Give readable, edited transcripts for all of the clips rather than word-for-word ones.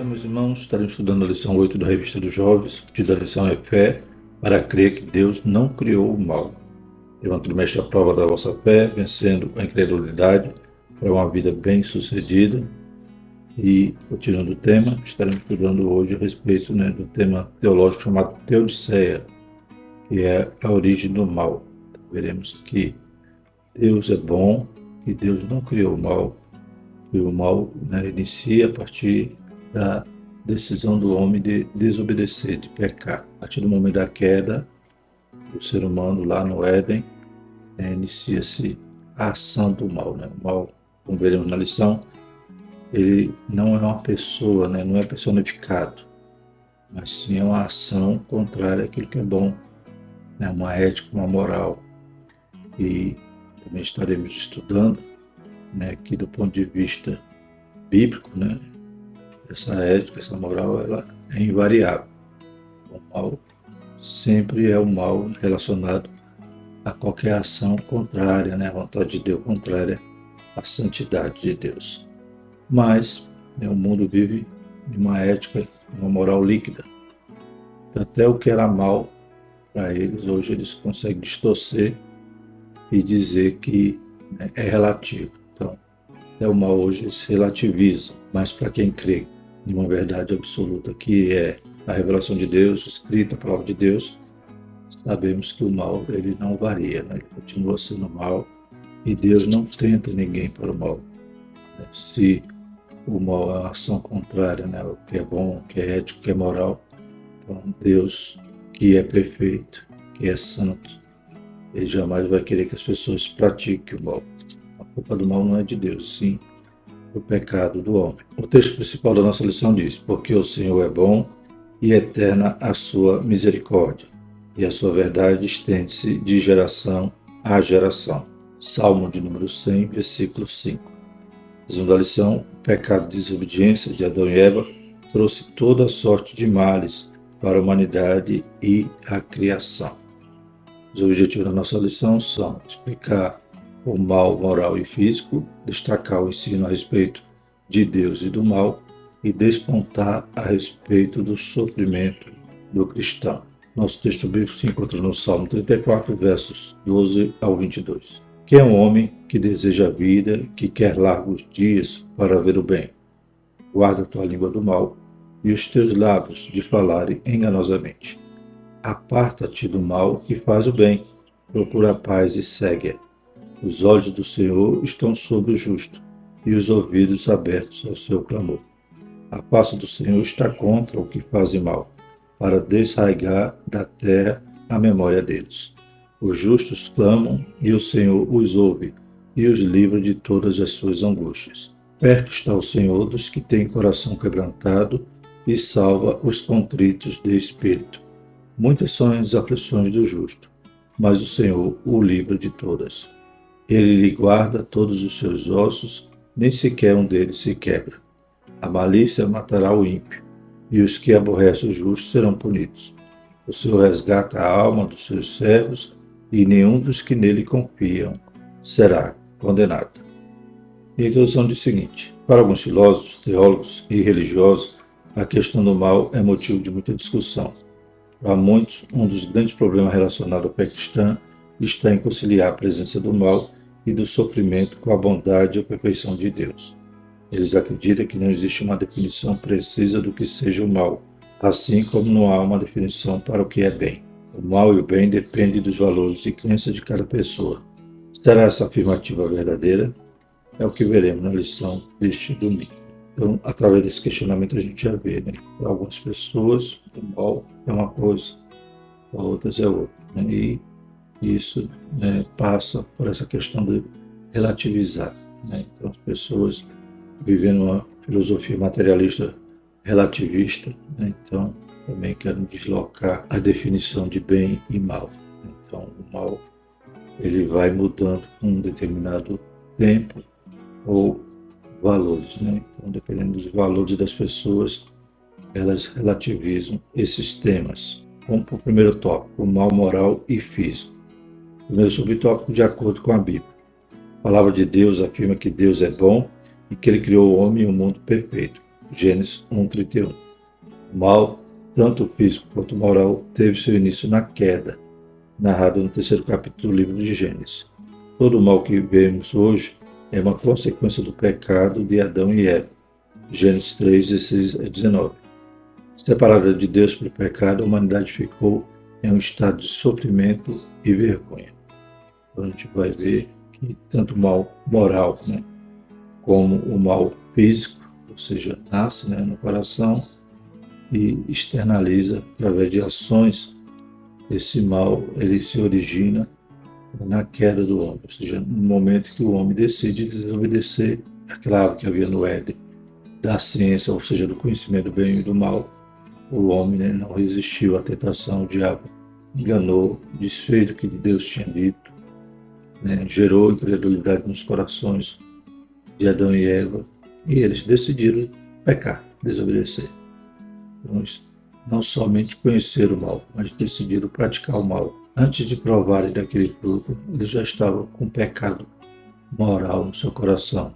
dia, meus irmãos. Estaremos estudando a lição 8 da Revista dos Jovens. O título da lição é Fé para crer que Deus não criou o mal. Tema trimestre a prova da vossa fé, vencendo a incredulidade para uma vida bem-sucedida. E, continuando o tema, estaremos estudando hoje a respeito do tema teológico chamado Teodiceia, que é a origem do mal. Veremos que Deus é bom, que Deus não criou o mal, que o mal inicia a partir da decisão do homem de desobedecer, de pecar. A partir do momento da queda, o ser humano lá no Éden, inicia-se a ação do mal. O mal, como veremos na lição, ele não é uma pessoa, não é personificado, mas sim é uma ação contrária àquilo que é bom, uma ética, uma moral. E também estaremos estudando que do ponto de vista bíblico, essa ética, essa moral, ela é invariável. O mal sempre é o mal relacionado a qualquer ação contrária, à vontade de Deus, contrária à santidade de Deus. Mas o mundo vive de uma ética, uma moral líquida. Até o que era mal para eles, hoje eles conseguem distorcer e dizer que é relativo. Então, até o mal hoje se relativiza, mas para quem crê em uma verdade absoluta, que é a revelação de Deus, escrita, a palavra de Deus, sabemos que o mal ele não varia, ele continua sendo mal e Deus não tenta ninguém para o mal. Se o mal é uma ação contrária, o que é bom, o que é ético, o que é moral, então Deus, que é perfeito, que é santo, ele jamais vai querer que as pessoas pratiquem o mal. A culpa do mal não é de Deus, sim do pecado do homem. O texto principal da nossa lição diz: porque o Senhor é bom e eterna a sua misericórdia, e a sua verdade estende-se de geração a geração. Salmo de número 100, versículo 5. Resumo da lição: o pecado de desobediência de Adão e Eva trouxe toda sorte de males para a humanidade e a criação. Os objetivos da nossa lição são explicar o mal moral e físico, destacar o ensino a respeito de Deus e do mal e despontar a respeito do sofrimento do cristão. Nosso texto bíblico se encontra no Salmo 34, versos 12 ao 22. Quem é um homem que deseja a vida, que quer largos dias para ver o bem? Guarda tua língua do mal e os teus lábios de falarem enganosamente. Aparta-te do mal e faz o bem, procura a paz e segue-a. Os olhos do Senhor estão sobre o justo, e os ouvidos abertos ao seu clamor. A face do Senhor está contra o que fazem mal, para desarraigar da terra a memória deles. Os justos clamam, e o Senhor os ouve, e os livra de todas as suas angústias. Perto está o Senhor dos que têm coração quebrantado, e salva os contritos de espírito. Muitas são as aflições do justo, mas o Senhor o livra de todas. Ele lhe guarda todos os seus ossos, nem sequer um deles se quebra. A malícia matará o ímpio, e os que aborrecem o justo serão punidos. O Senhor resgata a alma dos seus servos, e nenhum dos que nele confiam será condenado. A introdução diz o seguinte: para alguns filósofos, teólogos e religiosos, a questão do mal é motivo de muita discussão. Para muitos, um dos grandes problemas relacionados à fé cristã está em conciliar a presença do mal e do sofrimento com a bondade e a perfeição de Deus. Eles acreditam que não existe uma definição precisa do que seja o mal, assim como não há uma definição para o que é bem. O mal e o bem dependem dos valores e crenças de cada pessoa. Será essa afirmativa verdadeira? É o que veremos na lição deste domingo. Então, através desse questionamento, a gente já vê, para algumas pessoas, o mal é uma coisa, para outras é outra. E isso passa por essa questão de relativizar. Então, as pessoas vivendo uma filosofia materialista relativista, então também querem deslocar a definição de bem e mal. Então, o mal ele vai mudando com um determinado tempo ou valores. Então, dependendo dos valores das pessoas, elas relativizam esses temas. Vamos para o primeiro tópico: o mal moral e físico. Primeiro subtópico: de acordo com a Bíblia. A palavra de Deus afirma que Deus é bom e que Ele criou o homem e o mundo perfeito. Gênesis 1:31. O mal, tanto físico quanto moral, teve seu início na queda, narrado no 3º capítulo do livro de Gênesis. Todo o mal que vemos hoje é uma consequência do pecado de Adão e Eva. Gênesis 3:16-19. Separada de Deus pelo pecado, a humanidade ficou em um estado de sofrimento e vergonha. Então, a gente vai ver que tanto o mal moral, como o mal físico, ou seja, nasce, no coração e externaliza através de ações. Esse mal ele se origina na queda do homem, ou seja, no momento que o homem decide desobedecer aquela árvore que havia no Éden, da ciência, ou seja, do conhecimento do bem e do mal. O homem não resistiu à tentação, o diabo enganou, desfez o que Deus tinha dito, gerou incredulidade nos corações de Adão e Eva, e eles decidiram pecar, desobedecer. Então, não somente conhecer o mal, mas decidiram praticar o mal. Antes de provarem daquele fruto, eles já estavam com pecado moral no seu coração.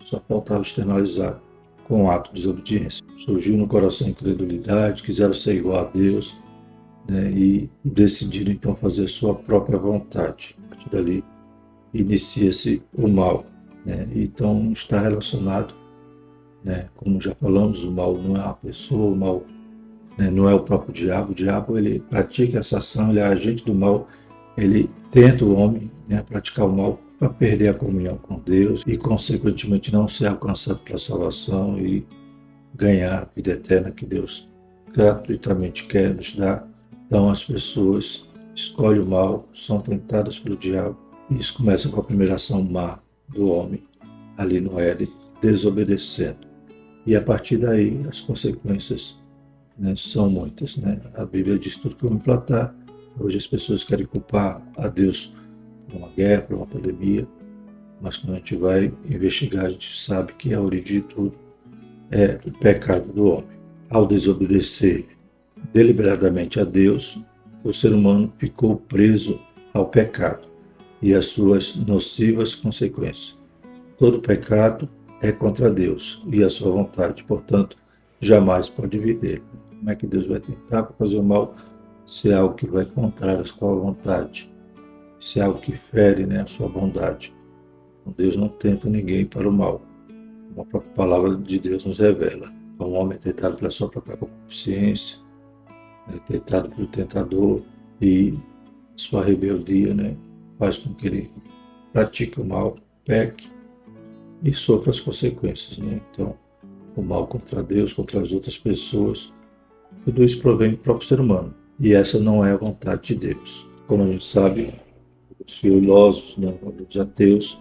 Só faltava externalizar com o ato de desobediência. Surgiu no coração incredulidade, quiseram ser igual a Deus, e decidiram então fazer a sua própria vontade. A partir dali inicia-se o mal. Então está relacionado, como já falamos, o mal não é uma pessoa, o mal não é o próprio diabo. O diabo ele pratica essa ação, ele é agente do mal, ele tenta o homem a praticar o mal para perder a comunhão com Deus e, consequentemente, não ser alcançado pela salvação e ganhar a vida eterna que Deus gratuitamente quer nos dar. Então, as pessoas escolhem o mal, são tentadas pelo diabo, e isso começa com a primeira ação má do homem, ali no Éden, desobedecendo. E, a partir daí, as consequências são muitas. A Bíblia diz tudo que vamos tratar. Hoje as pessoas querem culpar a Deus por uma guerra, por uma pandemia, mas quando a gente vai investigar, a gente sabe que a origem de tudo é o pecado do homem. Ao desobedecer deliberadamente a Deus, o ser humano ficou preso ao pecado e às suas nocivas consequências. Todo pecado é contra Deus e a sua vontade, portanto, jamais pode vir dele. Como é que Deus vai tentar para fazer o mal se é algo que vai contrário à sua vontade? Se é algo que fere a sua bondade. Então, Deus não tenta ninguém para o mal. Como a própria palavra de Deus nos revela. O homem é tentado pela sua própria concupiscência, tentado pelo tentador, e sua rebeldia faz com que ele pratique o mal, peque e sofra as consequências. Então, o mal contra Deus, contra as outras pessoas, tudo isso provém do próprio ser humano. E essa não é a vontade de Deus. Como a gente sabe, os filósofos, os ateus,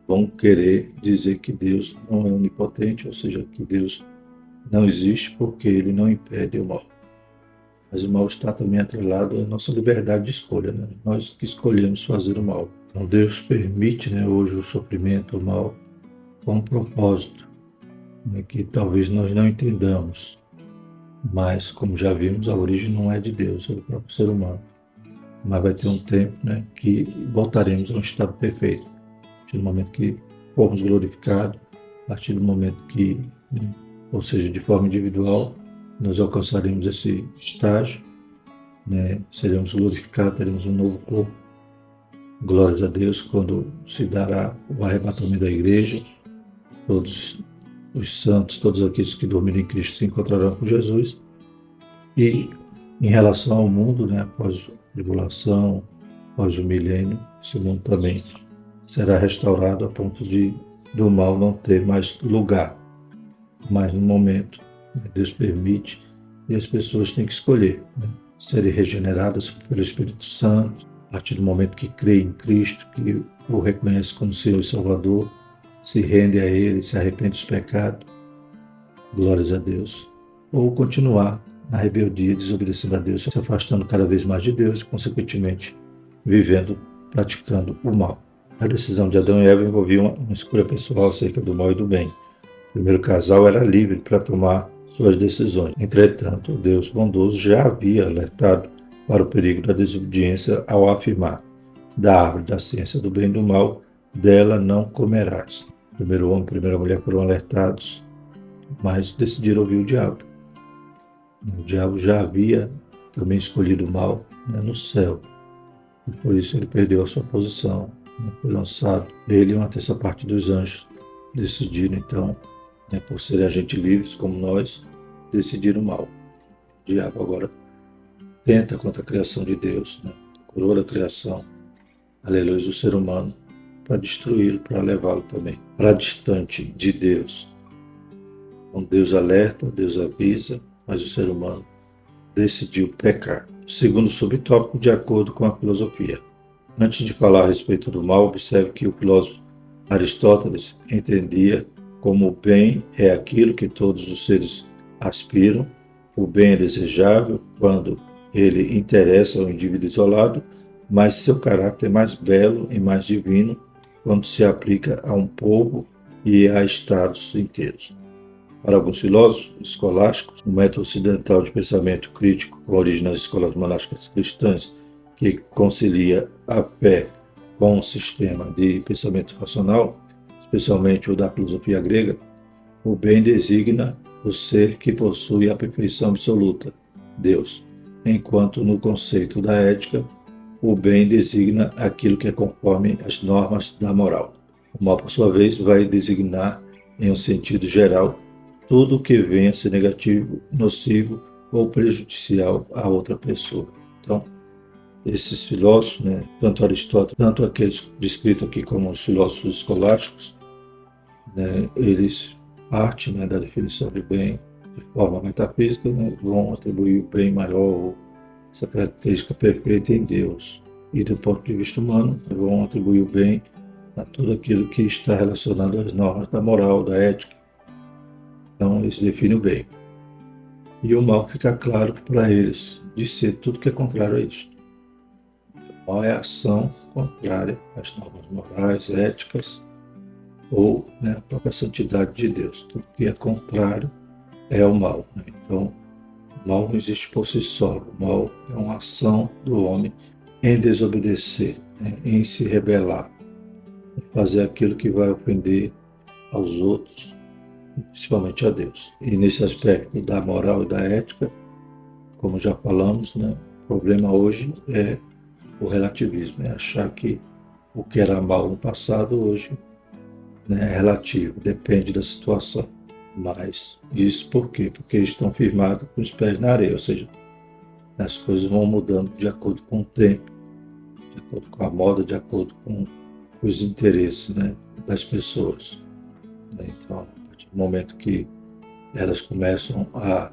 vão querer dizer que Deus não é onipotente, ou seja, que Deus não existe porque ele não impede o mal. Mas o mal está também atrelado à nossa liberdade de escolha. Nós que escolhemos fazer o mal. Então Deus permite hoje o sofrimento, o mal, com um propósito que talvez nós não entendamos. Mas, como já vimos, a origem não é de Deus, é do próprio ser humano. Mas vai ter um tempo que voltaremos a um estado perfeito. A partir do momento que formos glorificados, a partir do momento que, ou seja, de forma individual, nós alcançaremos esse estágio, seremos glorificados, teremos um novo corpo. Glórias a Deus, quando se dará o arrebatamento da igreja, todos os santos, todos aqueles que dormiram em Cristo se encontrarão com Jesus. E em relação ao mundo, após a tribulação, após o milênio, esse mundo também será restaurado a ponto do mal não ter mais lugar. Mas no momento, Deus permite, e as pessoas têm que escolher serem regeneradas pelo Espírito Santo, a partir do momento que creem em Cristo, que o reconhece como Senhor e Salvador, se rende a Ele, se arrepende dos pecados, glórias a Deus, ou continuar na rebeldia, desobedecendo a Deus, se afastando cada vez mais de Deus e, consequentemente, vivendo, praticando o mal. A decisão de Adão e Eva envolvia uma escolha pessoal acerca do mal e do bem. O primeiro casal era livre para tomar suas decisões. Entretanto, Deus bondoso já havia alertado para o perigo da desobediência ao afirmar: da árvore da ciência do bem e do mal, dela não comerás. O primeiro homem e a primeira mulher foram alertados mas decidiram ouvir o diabo. O diabo já havia também escolhido o mal, né, no céu, e por isso ele perdeu a sua posição, né, foi lançado. Ele e uma terça parte dos anjos decidiram, então, né, por serem agentes livres como nós, decidiram o mal. O diabo agora tenta contra a criação de Deus, né, coroa da criação, aleluia, do ser humano, para destruí-lo, para levá-lo também para distante de Deus. Então Deus alerta, Deus avisa, mas o ser humano decidiu pecar. Segundo subtópico, de acordo com a filosofia. Antes de falar a respeito do mal, observe que o filósofo Aristóteles entendia como o bem é aquilo que todos os seres aspiram, o bem é desejável quando ele interessa ao indivíduo isolado, mas seu caráter é mais belo e mais divino quando se aplica a um povo e a estados inteiros. Para alguns filósofos escolásticos, o método ocidental de pensamento crítico, com origem nas escolas monásticas cristãs, que concilia a fé com um sistema de pensamento racional, especialmente o da filosofia grega, o bem designa o ser que possui a perfeição absoluta, Deus, enquanto no conceito da ética, o bem designa aquilo que é conforme às normas da moral. O mal, por sua vez, vai designar, em um sentido geral, tudo o que venha a ser negativo, nocivo ou prejudicial a outra pessoa. Então, esses filósofos, né, tanto Aristóteles, tanto aqueles descritos aqui como os filósofos escolásticos, né, eles partem, né, da definição de bem de forma metafísica, né, vão atribuir o bem maior, essa característica perfeita em Deus. E do ponto de vista humano, vão atribuir o bem a tudo aquilo que está relacionado às normas da moral, da ética. Então, eles definem o bem. E o mal fica claro para eles de ser tudo que é contrário a isto. O mal é a ação contrária às normas morais, éticas ou, né, a própria santidade de Deus. Tudo que é contrário é o mal, né? Então, o mal não existe por si só. O mal é uma ação do homem em desobedecer, né, em se rebelar, em fazer aquilo que vai ofender aos outros, principalmente a Deus. E nesse aspecto da moral e da ética, como já falamos, né, o problema hoje é o relativismo, é achar que o que era mal no passado hoje, né, é relativo, depende da situação. Mas isso por quê? Porque estão firmados com os pés na areia, ou seja, as coisas vão mudando de acordo com o tempo, de acordo com a moda, de acordo com os interesses, né, das pessoas. Então, a partir do momento que elas começam a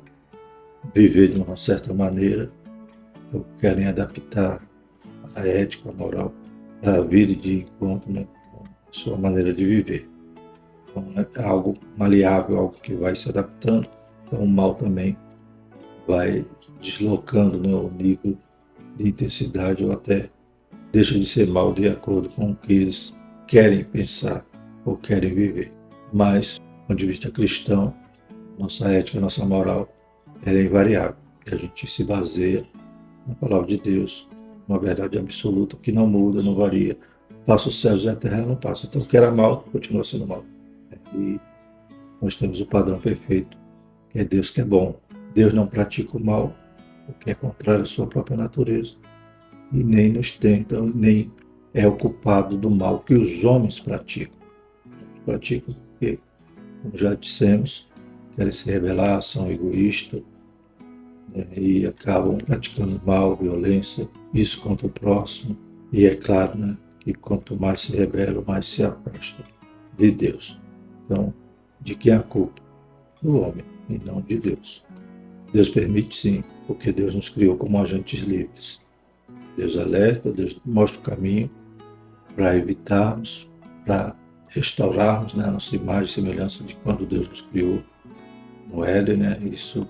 viver de uma certa maneira, ou querem adaptar a ética, a moral, a vida de encontro, né, com a sua maneira de viver. Então, é algo maleável, algo que vai se adaptando. Então, o mal também vai deslocando, né, o nível de intensidade ou até deixa de ser mal de acordo com o que eles querem pensar ou querem viver. Mas, do ponto de vista cristão, nossa ética, nossa moral, ela é invariável. A gente se baseia na palavra de Deus, uma verdade absoluta que não muda, não varia. Passa os céus e a terra, não passa. Então, o que era mal, continua sendo mal. E nós temos o padrão perfeito, que é Deus que é bom. Deus não pratica o mal, o que é contrário à sua própria natureza, e nem nos tenta, nem é o culpado do mal que os homens praticam. Praticam porque, como já dissemos, querem se rebelar, são egoístas, né, e acabam praticando mal, violência, isso contra o próximo. E é claro, né, que quanto mais se rebelam, mais se afastam de Deus. Então, de quem é a culpa? Do homem e não de Deus. Deus permite sim, porque Deus nos criou como agentes livres. Deus alerta, Deus mostra o caminho para evitarmos, para restaurarmos, né, a nossa imagem e semelhança de quando Deus nos criou no Éden, né? Isso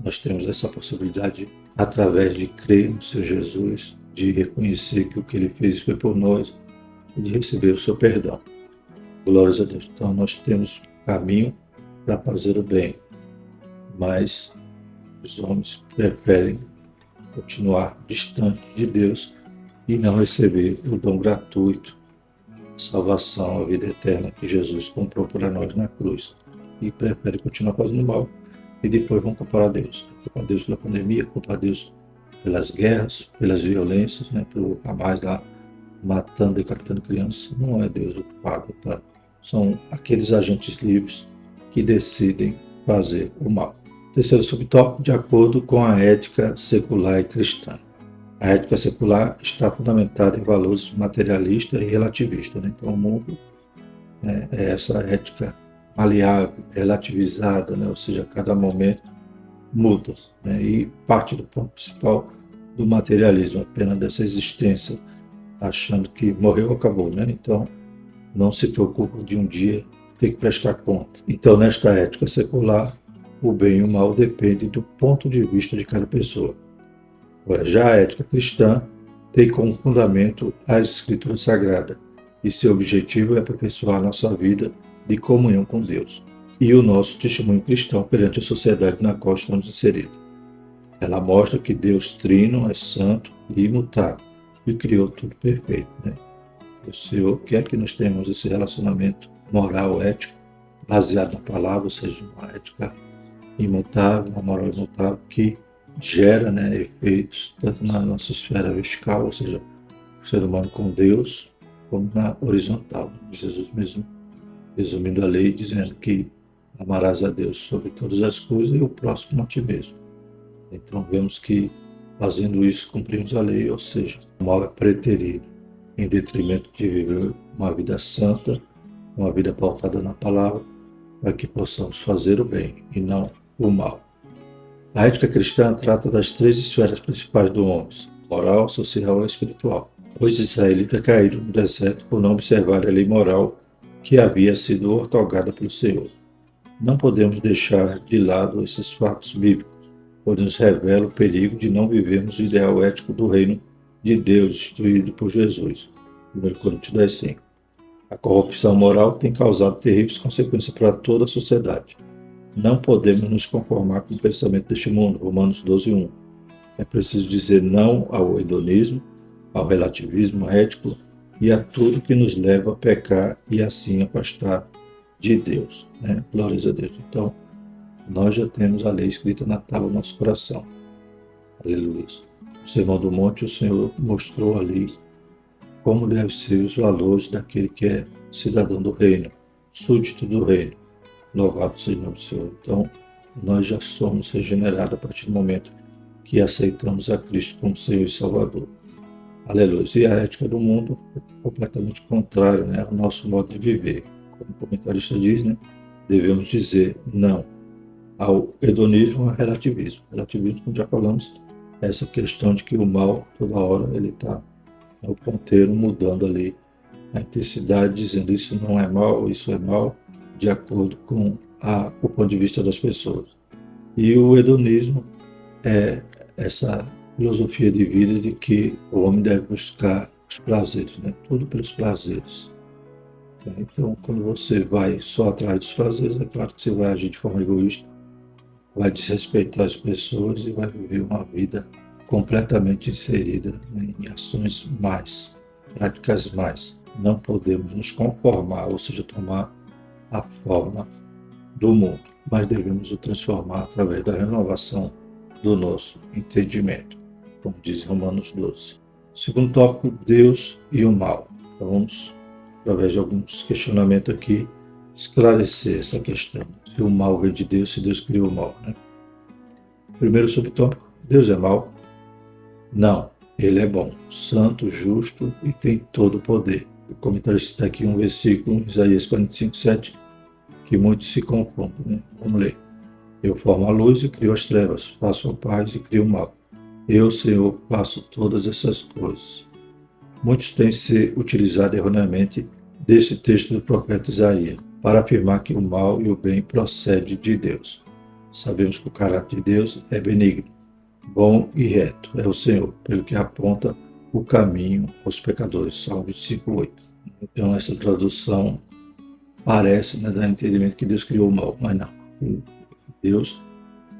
nós temos essa possibilidade através de crer no Senhor Jesus, de reconhecer que o que Ele fez foi por nós e de receber o seu perdão. Glórias a Deus. Então nós temos caminho para fazer o bem, mas os homens preferem continuar distante de Deus e não receber o dom gratuito, a salvação, a vida eterna que Jesus comprou para nós na cruz. e preferem continuar fazendo mal e depois vão culpar a Deus. Culpar a Deus pela pandemia, culpar a Deus pelas guerras, pelas violências, né, pelo Hamas lá matando, decapitando crianças. Não é Deus o culpado, tá? São aqueles agentes livres que decidem fazer o mal. Terceiro subtópico, de acordo com a ética secular e cristã. A ética secular está fundamentada em valores materialistas e relativistas, né? Então, o mundo, né, é essa ética maleável, relativizada, né? Ou seja, a cada momento muda, né? E parte do ponto principal do materialismo, apenas dessa existência, achando que morreu, acabou, né? Então, não se preocupa de um dia ter que prestar conta. Então, nesta ética secular, o bem e o mal dependem do ponto de vista de cada pessoa. Agora, já a ética cristã tem como fundamento as Escrituras Sagradas, e seu objetivo é aperfeiçoar nossa vida de comunhão com Deus e o nosso testemunho cristão perante a sociedade na qual estamos inseridos. Ela mostra que Deus Trino é santo e imutável e criou tudo perfeito, né? O Senhor quer que nós tenhamos esse relacionamento moral, ético, baseado na palavra, ou seja, uma ética imutável, uma moral imutável que gera, né, efeitos tanto na nossa esfera vertical, ou seja, o ser humano com Deus, como na horizontal. Jesus mesmo resumindo a lei, dizendo que amarás a Deus sobre todas as coisas e o próximo a ti mesmo. Então vemos que fazendo isso cumprimos a lei, ou seja, o mal é preterido em detrimento de viver uma vida santa, uma vida pautada na palavra, para que possamos fazer o bem e não o mal. A ética cristã trata das três esferas principais do homem: moral, social e espiritual. Os israelitas caíram no deserto por não observar a lei moral que havia sido outorgada pelo Senhor. Não podemos deixar de lado esses fatos bíblicos, pois nos revela o perigo de não vivermos o ideal ético do reino de Deus instituído por Jesus. 1 Coríntios 10:5. A corrupção moral tem causado terríveis consequências para toda a sociedade. Não podemos nos conformar com o pensamento deste mundo. Romanos 12:1. É preciso dizer não ao hedonismo, ao relativismo ético e a tudo que nos leva a pecar e assim afastar de Deus, né? Glórias a Deus. Então, nós já temos a lei escrita na tábua do nosso coração. Aleluia. No Sermão do Monte, o Senhor mostrou ali como devem ser os valores daquele que é cidadão do reino, súdito do reino. Louvado seja o nome do Senhor. Então, nós já somos regenerados a partir do momento que aceitamos a Cristo como Senhor e Salvador. Aleluia. E a ética do mundo é completamente contrária, né, ao nosso modo de viver. Como o comentarista diz, né, devemos dizer não ao hedonismo e ao relativismo. Relativismo, como já falamos, é essa questão de que o mal, toda hora, ele está no ponteiro mudando ali a intensidade, dizendo isso não é mal, isso é mal, de acordo com o ponto de vista das pessoas. E o hedonismo é essa filosofia de vida de que o homem deve buscar os prazeres, né? Tudo pelos prazeres. Então, quando você vai só atrás dos prazeres, é claro que você vai agir de forma egoísta, vai desrespeitar as pessoas e vai viver uma vida completamente inserida, né, em ações mais, práticas mais. Não podemos nos conformar, ou seja, tomar a forma do mundo, mas devemos o transformar através da renovação do nosso entendimento, como diz Romanos 12. Segundo tópico, Deus e o mal. Então vamos, através de alguns questionamentos aqui, esclarecer essa questão. Se o mal vem de Deus, se Deus criou o mal, né? Primeiro subtópico, Deus é mau? Não, ele é bom, santo, justo e tem todo o poder. O comentarista está aqui um versículo, Isaías 45:7, que muitos se confundem, né? Vamos ler. Eu formo a luz e crio as trevas, faço a paz e crio o mal. Eu, Senhor, faço todas essas coisas. Muitos têm se utilizado erroneamente desse texto do profeta Isaías para afirmar que o mal e o bem procedem de Deus. Sabemos que o caráter de Deus é benigno, bom e reto. É o Senhor, pelo que aponta o caminho aos pecadores. Salmo 25:8. Então, essa tradução parece, né, dar entendimento que Deus criou o mal, mas não. Deus,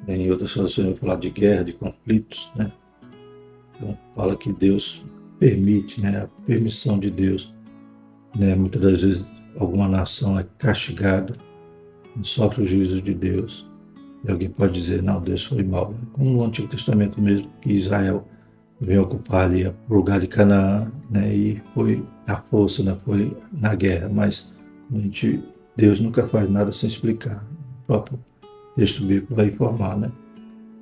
em outras traduções, vai falar de guerra, de conflitos, né? Então, fala que Deus permite, né, a permissão de Deus, né? Muitas das vezes, alguma nação é castigada sofre o juízo de Deus. E alguém pode dizer, não, Deus foi mau. Como no Antigo Testamento mesmo, que Israel veio ocupar ali o lugar de Canaã, né, e foi à força, né, foi na guerra. Mas Deus nunca faz nada sem explicar. O próprio texto bíblico vai informar, né,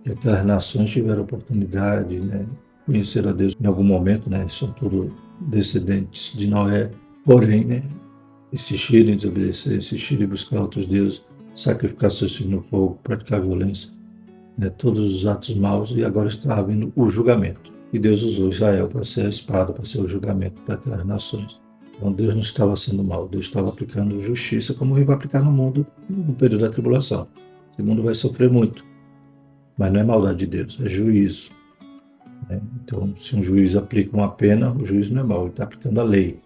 que aquelas nações tiveram oportunidade, né, conhecer a Deus em algum momento, né, são todos descendentes de Noé, porém, né, insistirem em desobedecer, insistirem em buscar outros deuses, sacrificar seus filhos no fogo, praticar violência, né, todos os atos maus, e agora está havendo o julgamento. E Deus usou Israel para ser a espada, para ser o julgamento para aquelas nações. Então Deus não estava sendo mau, Deus estava aplicando justiça, como ele vai aplicar no mundo no período da tribulação. Esse mundo vai sofrer muito, mas não é maldade de Deus, é juízo. Né? Então, se um juiz aplica uma pena, o juiz não é mau, ele está aplicando a lei.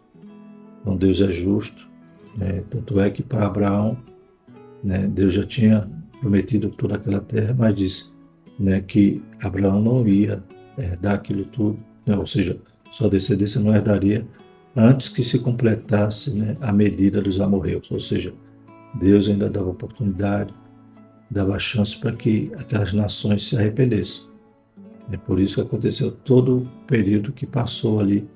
Então Deus é justo, né? Tanto é que para Abraão, né, Deus já tinha prometido toda aquela terra, mas disse, né, que Abraão não ia herdar aquilo tudo, né? Ou seja, sua descendência não herdaria antes que se completasse, né, a medida dos amorreus. Ou seja, Deus ainda dava oportunidade, dava chance para que aquelas nações se arrependessem. É por isso que aconteceu todo o período que passou ali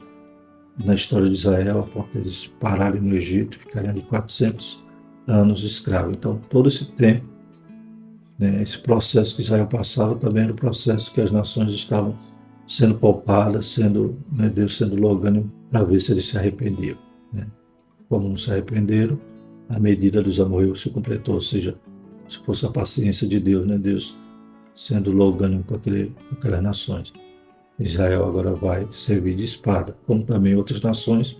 na história de Israel, a ponto de eles pararem no Egito, ficarem ali 400 anos escravos. Então, todo esse tempo, né, esse processo que Israel passava também era o processo que as nações estavam sendo poupadas, né, Deus sendo longânimo para ver se eles se arrependiam. Né? Como não se arrependeram, a medida dos amorreus se completou, ou seja, se fosse a paciência de Deus, né, Deus sendo longânimo com aquelas nações. Israel agora vai servir de espada, como também outras nações,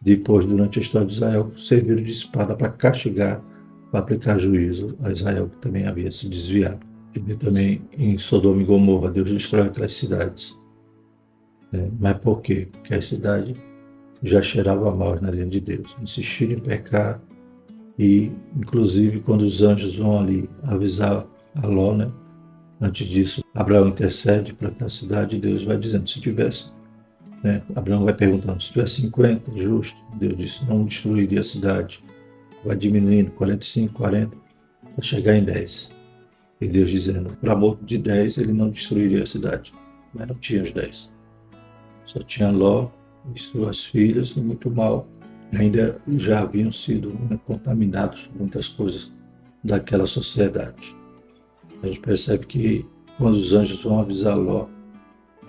depois, durante a história de Israel, serviram de espada para castigar, para aplicar juízo a Israel, que também havia se desviado. E também em Sodoma e Gomorra, Deus destrói aquelas cidades. Mas por quê? Porque a cidade já cheirava mal na linha de Deus, insistiram em pecar, e, inclusive, quando os anjos vão ali avisar a Ló, né? Antes disso, Abraão intercede para que a cidade, de Deus vai dizendo, se tivesse, né? Abraão vai perguntando, se tivesse 50, justo, Deus disse, não destruiria a cidade. Vai diminuindo, 45, 40, para chegar em 10. E Deus dizendo, por amor de 10, ele não destruiria a cidade. Mas não tinha os 10. Só tinha Ló e suas filhas, e muito mal. Ainda já haviam sido, né, contaminados muitas coisas daquela sociedade. A gente percebe que quando os anjos vão avisar Ló,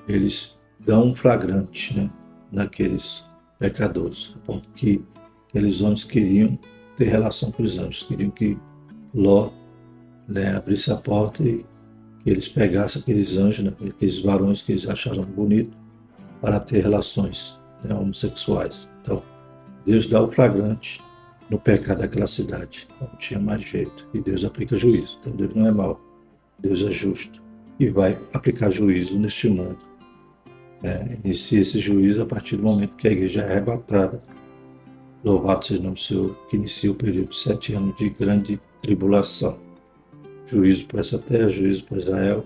eles dão um flagrante, né, naqueles pecadores, a ponto que aqueles homens queriam ter relação com os anjos, queriam que Ló, né, abrisse a porta e que eles pegassem aqueles anjos, né, aqueles varões que eles achavam bonitos, para ter relações, né, homossexuais. Então, Deus dá o flagrante no pecado daquela cidade. Não tinha mais jeito. E Deus aplica juízo. Então, Deus não é mau. Deus é justo. E vai aplicar juízo neste mundo. Inicia esse juízo a partir do momento que a igreja é arrebatada. Louvado seja o nome do Senhor, que inicia o período de 7 anos de grande tribulação. Juízo para essa terra, juízo para Israel,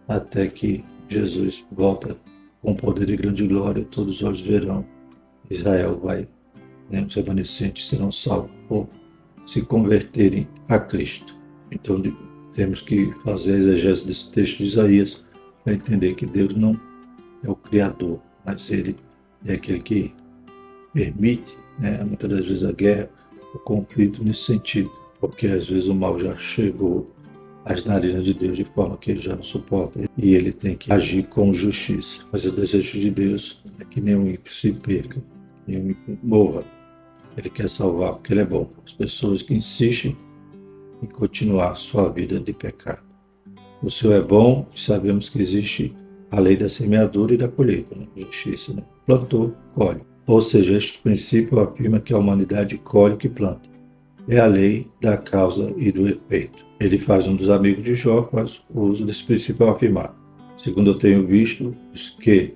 até que Jesus volta com poder e grande glória, todos os olhos verão. Israel vai, né, os remanescentes serão salvos por se converterem a Cristo. Então, temos que fazer a exegese desse texto de Isaías para entender que Deus não é o Criador, mas Ele é aquele que permite, né, muitas das vezes a guerra, o conflito nesse sentido, porque às vezes o mal já chegou às narinas de Deus de forma que ele já não suporta e ele tem que agir com justiça. Mas o desejo de Deus é que nenhum ímpio se perca, nenhum ímpio morra. Ele quer salvar porque ele é bom. As pessoas que insistem em continuar sua vida de pecado. O Senhor é bom e sabemos que existe a lei da semeadura e da colheita, né? Justiça, né? Plantou, colhe. Ou seja, este princípio afirma que a humanidade colhe o que planta. É a lei da causa e do efeito. Ele faz um dos amigos de Jó, faz o uso desse princípio ao afirmar. Segundo eu tenho visto, os que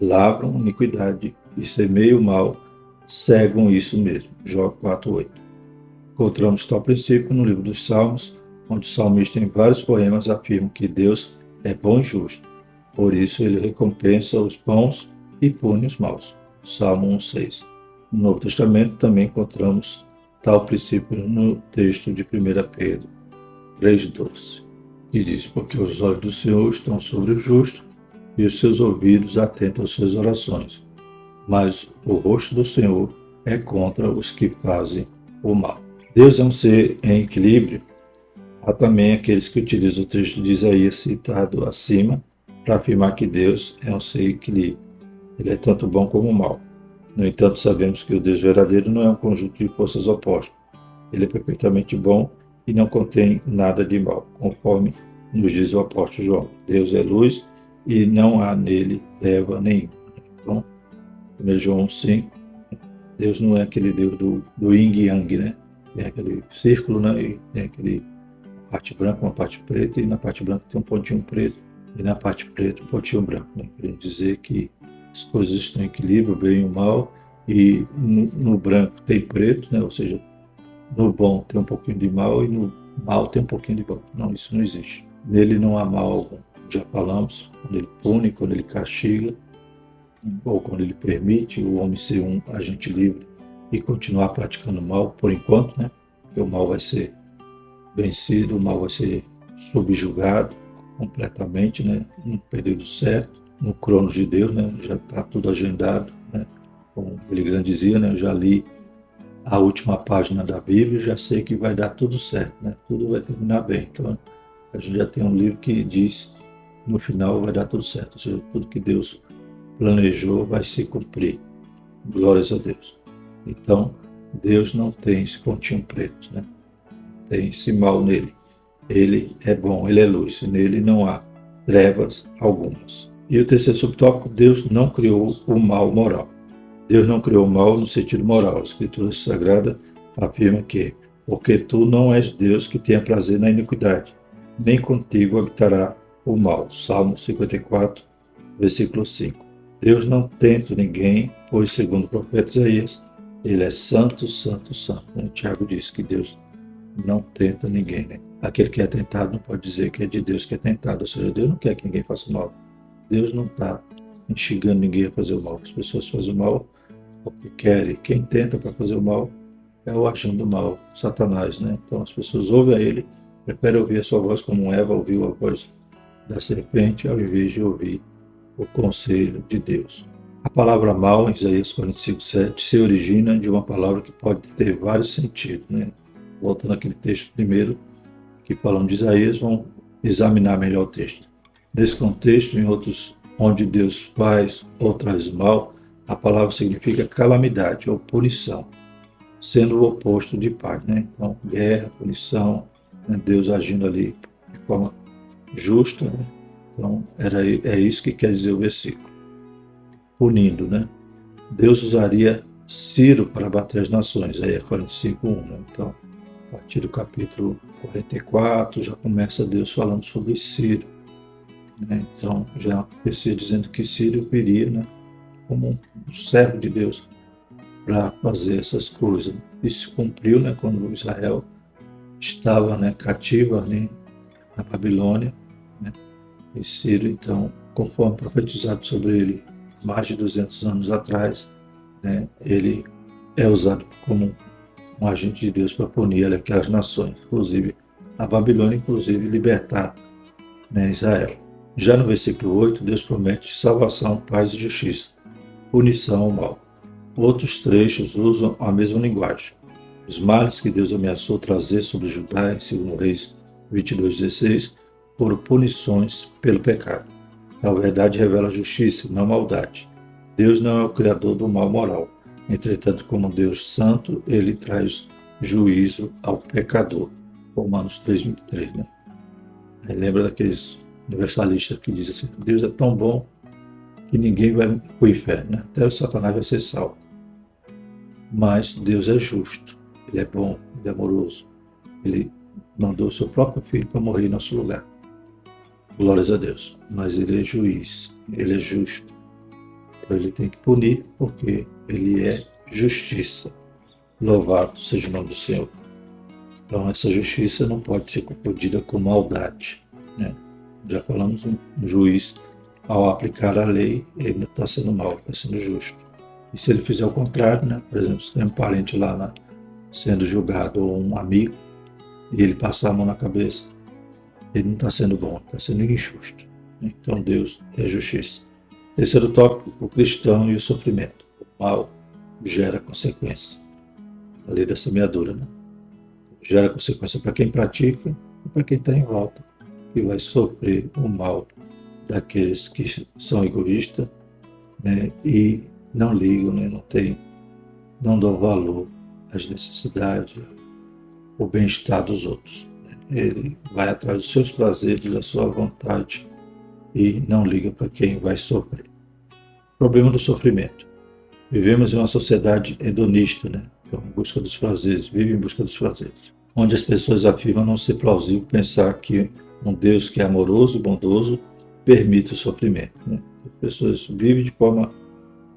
lavram iniquidade e semeiam o mal, cegam isso mesmo. Jó 4:8. Encontramos tal princípio no livro dos Salmos, onde o salmista em vários poemas afirma que Deus é bom e justo. Por isso ele recompensa os bons e pune os maus. Salmo 1:6. No Novo Testamento também encontramos tal princípio no texto de 1 Pedro 3,12, que diz: porque os olhos do Senhor estão sobre o justo e os seus ouvidos atentos às suas orações, mas o rosto do Senhor é contra os que fazem o mal. Deus é um ser em equilíbrio. Há também aqueles que utilizam o texto de Isaías citado acima para afirmar que Deus é um ser em equilíbrio. Ele é tanto bom como mal. No entanto, sabemos que o Deus verdadeiro não é um conjunto de forças opostas. Ele é perfeitamente bom e não contém nada de mal, conforme nos diz o apóstolo João. Deus é luz e não há nele treva nenhuma. Então, 1 João 5, Deus não é aquele Deus do yin e yang, né? Tem aquele círculo, né? E tem aquele parte branca, uma parte preta, e na parte branca tem um pontinho preto, e na parte preta um pontinho branco, né? Querendo dizer que as coisas estão em equilíbrio, o bem e o mal, e no branco tem preto, né? Ou seja, no bom tem um pouquinho de mal e no mal tem um pouquinho de bom. Não, isso não existe. Nele não há mal algum. Já falamos, quando ele pune, quando ele castiga, ou quando ele permite o homem ser um agente livre e continuar praticando mal, por enquanto, né? Porque o mal vai ser vencido, o mal vai ser subjugado completamente, né? No período certo, no cronos de Deus, né? Já está tudo agendado, né? Como ele grande dizia, né? Eu já li a última página da Bíblia, já sei que vai dar tudo certo, né? Tudo vai terminar bem. Então, a gente já tem um livro que diz, no final vai dar tudo certo, ou seja, tudo que Deus planejou vai se cumprir. Glórias a Deus. Então, Deus não tem esse pontinho preto, né? Tem esse mal nele. Ele é bom, ele é luz, e nele não há trevas algumas. E o terceiro subtópico, Deus não criou o mal moral. Deus não criou o mal no sentido moral. A Escritura Sagrada afirma que, porque tu não és Deus que tenha prazer na iniquidade, nem contigo habitará o mal. Salmo 54, versículo 5. Deus não tenta ninguém, pois, segundo o profeta Isaías, ele é santo, santo, santo. O Tiago diz que Deus não tenta ninguém, né? Aquele que é tentado não pode dizer que é de Deus que é tentado, ou seja, Deus não quer que ninguém faça mal. Deus não está instigando ninguém a fazer o mal. As pessoas fazem o mal porque querem. Quem tenta para fazer o mal é o agente do mal, Satanás, né? Então as pessoas ouvem a ele, preferem ouvir a sua voz como Eva ouviu a voz da serpente, ao invés de ouvir o conselho de Deus. A palavra mal, em Isaías 45:7, se origina de uma palavra que pode ter vários sentidos, né? Voltando àquele texto primeiro, que falando de Isaías, vamos examinar melhor o texto. Nesse contexto, em outros, onde Deus faz ou traz mal, a palavra significa calamidade ou punição, sendo o oposto de paz, né? Então, guerra, punição, né? Deus agindo ali de forma justa, né? Então, é isso que quer dizer o versículo. Punindo, né? Deus usaria Ciro para bater as nações, aí é 45:1, né? Então, a partir do capítulo 44, já começa Deus falando sobre Ciro, né? Então, já profecia dizendo que Ciro viria, né, como um servo de Deus para fazer essas coisas. Isso se cumpriu, né, quando Israel estava, né, cativa ali na Babilônia, né? E Ciro, então, conforme profetizado sobre ele mais de 200 anos atrás, né, ele é usado como um agente de Deus para punir aquelas nações, inclusive a Babilônia, inclusive libertar, né, Israel. Já no versículo 8, Deus promete salvação, paz e justiça, punição ao mal. Outros trechos usam a mesma linguagem. Os males que Deus ameaçou trazer sobre Judá, em 2 Reis 22:16, foram punições pelo pecado. A verdade revela justiça, não maldade. Deus não é o criador do mal moral. Entretanto, como Deus santo, ele traz juízo ao pecador. Romanos 3:23, né? Aí lembra daqueles universalistas que dizem assim: Deus é tão bom que ninguém vai para o inferno, né? Até o Satanás vai ser salvo. Mas Deus é justo, ele é bom, ele é amoroso. Ele mandou o seu próprio filho para morrer em nosso lugar. Glórias a Deus. Mas ele é juiz, ele é justo. Então ele tem que punir, porque ele é justiça. Louvado seja o nome do Senhor. Então essa justiça não pode ser confundida com maldade, né? Já falamos, um juiz, ao aplicar a lei, ele não está sendo mau, está sendo justo. E se ele fizer o contrário, né? Por exemplo, se tem um parente lá sendo julgado ou um amigo, e ele passar a mão na cabeça, ele não está sendo bom, está sendo injusto. Então Deus é justiça. Terceiro tópico, o cristão e o sofrimento. O mal gera consequência. A lei da semeadura, né? Gera consequência para quem pratica e para quem está em volta, que vai sofrer o mal daqueles que são egoístas, né, e não ligam, né, não dão valor às necessidades, o bem-estar dos outros. Ele vai atrás dos seus prazeres, da sua vontade e não liga para quem vai sofrer. Problema do sofrimento. Vivemos em uma sociedade hedonista, né? Então, em busca dos prazeres, vive em busca dos prazeres, onde as pessoas afirmam não ser plausível pensar que um Deus que é amoroso e bondoso permite o sofrimento, né? As pessoas vivem de forma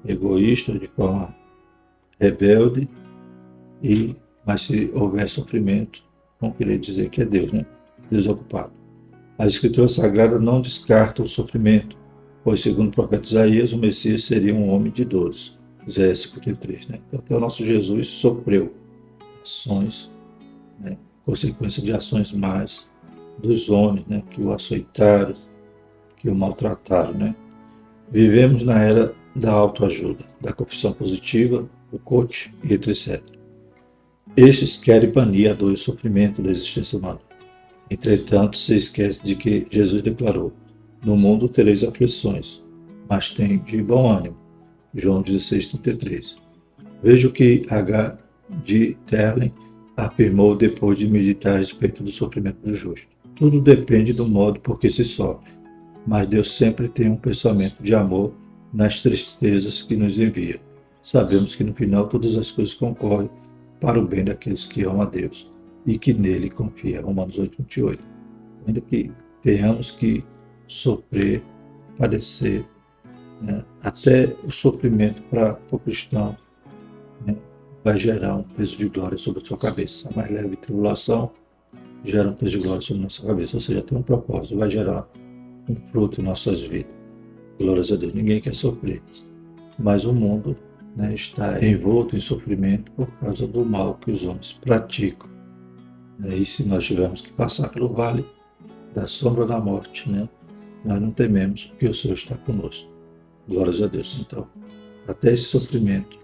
egoísta, de forma rebelde, mas se houver sofrimento, vão querer dizer que é Deus, né? Deus é culpado. As escrituras sagradas não descartam o sofrimento, pois, segundo o profeta Isaías, o Messias seria um homem de dores. Isaías 53, né? Então, até o nosso Jesus sofreu ações, né? Consequência de ações más dos homens, né? Que o açoitaram, que o maltrataram, né? Vivemos na era da autoajuda, da confissão positiva, do coach e etc. Estes querem banir a dor e o sofrimento da existência humana. Entretanto, se esquece de que Jesus declarou: no mundo tereis aflições, mas tem de bom ânimo. João 16:33. Veja o que H. D. Terling afirmou depois de meditar a respeito do sofrimento do justo. Tudo depende do modo por que se sofre, mas Deus sempre tem um pensamento de amor nas tristezas que nos envia. Sabemos que no final todas as coisas concorrem para o bem daqueles que amam a Deus e que nele confiam. Romanos 8:28. Ainda que tenhamos que sofrer, padecer, né? Até o sofrimento para o cristão, né, vai gerar um peso de glória sobre a sua cabeça. A mais leve tribulação gera um peso de glória sobre a nossa cabeça, ou seja, tem um propósito, vai gerar um fruto em nossas vidas. Glórias a Deus. Ninguém quer sofrer, mas o mundo, né, está envolto em sofrimento por causa do mal que os homens praticam. E se nós tivermos que passar pelo vale da sombra da morte, né, nós não tememos, porque o Senhor está conosco. Glórias a Deus. Então, até esse sofrimento,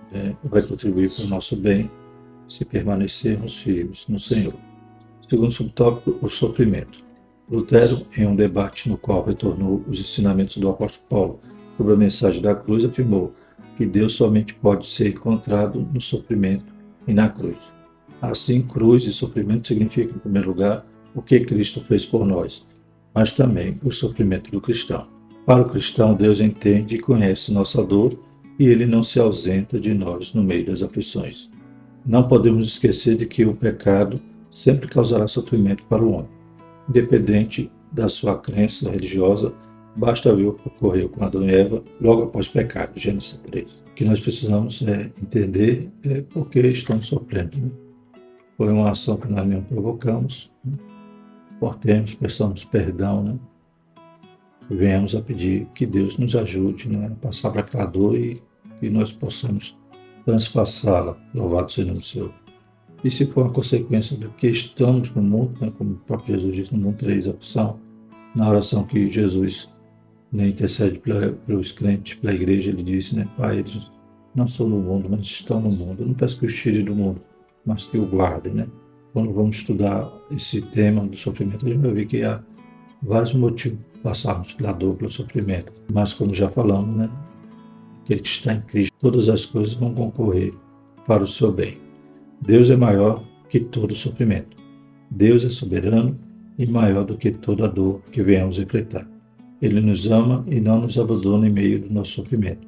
né, vai contribuir para o nosso bem se permanecermos firmes no Senhor. Segundo subtópico, o sofrimento. Lutero, em um debate no qual retornou os ensinamentos do apóstolo Paulo sobre a mensagem da cruz, afirmou que Deus somente pode ser encontrado no sofrimento e na cruz. Assim, cruz e sofrimento significam, em primeiro lugar, o que Cristo fez por nós, mas também o sofrimento do cristão. Para o cristão, Deus entende e conhece nossa dor e Ele não se ausenta de nós no meio das aflições. Não podemos esquecer de que o pecado sempre causará sofrimento para o homem. Independente da sua crença religiosa, basta ver o que ocorreu com Adão e Eva logo após o pecado, Gênesis 3. O que nós precisamos entender por que estamos sofrendo, né? Foi uma ação que nós mesmos provocamos, né? Portemos, peçamos perdão, né? E venhamos a pedir que Deus nos ajude, né, a passar para aquela dor e que nós possamos transpassá-la. Louvado seja o nome do Senhor. E se for uma consequência do que estamos no mundo, né, como o próprio Jesus disse, no mundo tereis aflição, na oração que Jesus, né, intercede pelos crentes, pela igreja, ele disse, né, Pai, eles não são no mundo, mas estão no mundo. Eu não peço que os tire do mundo, mas que o guardem, né? Quando vamos estudar esse tema do sofrimento, a gente vai ver que há vários motivos para passarmos pela dor, pelo sofrimento. Mas, como já falamos, né, aquele que está em Cristo, todas as coisas vão concorrer para o seu bem. Deus é maior que todo sofrimento. Deus é soberano e maior do que toda dor que venhamos enfrentar. Ele nos ama e não nos abandona em meio do nosso sofrimento.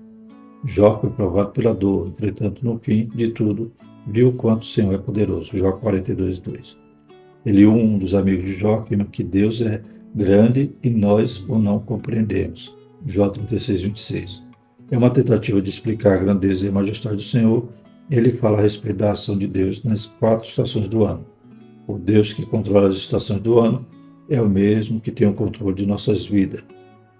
Jó foi provado pela dor, entretanto, no fim de tudo, viu quanto o Senhor é poderoso. Jó 42:2. Eliú, um dos amigos de Jó, afirma que Deus é grande e nós o não compreendemos. Jó 36:26. É uma tentativa de explicar a grandeza e a majestade do Senhor. Ele fala a respeito da ação de Deus nas 4 estações do ano. O Deus que controla as estações do ano é o mesmo que tem o controle de nossas vidas.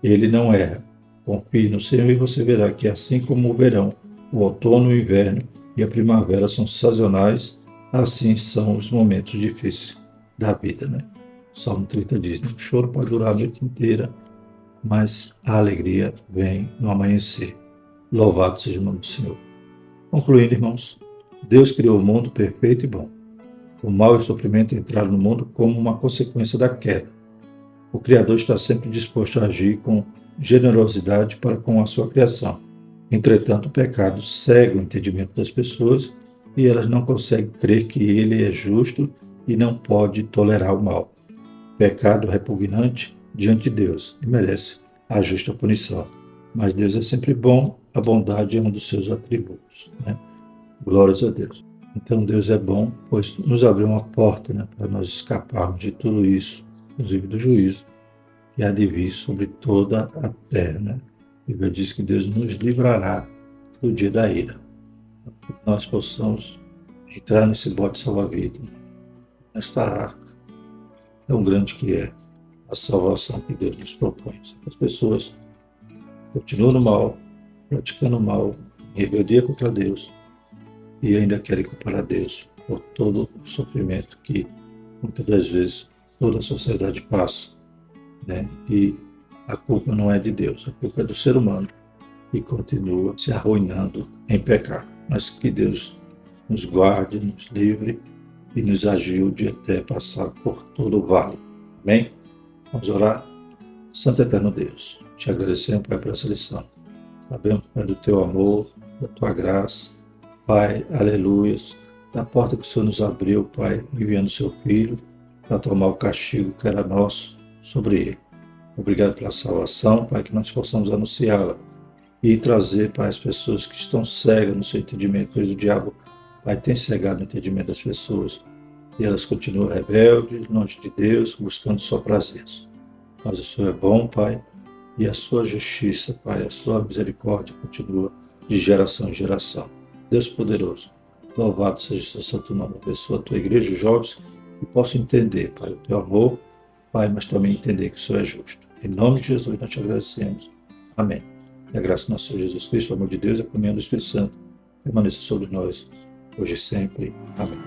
Ele não erra. Confie no Senhor e você verá que assim como o verão, o outono, o inverno e a primavera são sazonais assim são os momentos difíceis da vida, né? O Salmo 30 diz, né? O choro pode durar a noite inteira, mas a alegria vem no amanhecer. Louvado seja o nome do Senhor. Concluindo, irmãos, Deus criou o mundo perfeito e bom. O mal e o sofrimento entraram no mundo como uma consequência da queda. O Criador está sempre disposto a agir com generosidade para com a sua criação. Entretanto, o pecado cega o entendimento das pessoas e elas não conseguem crer que ele é justo e não pode tolerar o mal. Pecado repugnante diante de Deus e merece a justa punição. Mas Deus é sempre bom, a bondade é um dos seus atributos, né? Glórias a Deus. Então Deus é bom, pois nos abriu uma porta, né, para nós escaparmos de tudo isso, inclusive do juízo que há de vir sobre toda a terra, né? A Bíblia diz que Deus nos livrará do dia da ira. Que nós possamos entrar nesse bote salva-vida, nesta arca tão grande que é a salvação que Deus nos propõe. As pessoas continuam no mal, praticando mal, em rebeldia contra Deus, e ainda querem culpar a Deus por todo o sofrimento que muitas das vezes toda a sociedade passa, né? E a culpa não é de Deus, a culpa é do ser humano que continua se arruinando em pecado. Mas que Deus nos guarde, nos livre e nos ajude até passar por todo o vale. Amém? Vamos orar? Santo Eterno Deus, te agradecemos, Pai, por essa lição. Sabemos, Pai, do teu amor, da tua graça. Pai, aleluia, da porta que o Senhor nos abriu, Pai, enviando o seu Filho para tomar o castigo que era nosso sobre ele. Obrigado pela salvação, Pai, que nós possamos anunciá-la e trazer, Pai, as pessoas que estão cegas no seu entendimento, pois o diabo, Pai, tem cegado o entendimento das pessoas e elas continuam rebeldes, longe de Deus, buscando só prazeres. Mas o Senhor é bom, Pai, e a sua justiça, Pai, a sua misericórdia continua de geração em geração. Deus poderoso, louvado seja o seu santo nome, abençoa a tua igreja, os jovens, que possam entender, Pai, o teu amor, Pai, mas também entender que o Senhor é justo. Em nome de Jesus nós te agradecemos. Amém. E a graça do nosso Senhor Jesus Cristo, o amor de Deus e a comunhão do Espírito Santo permaneça sobre nós, hoje e sempre. Amém.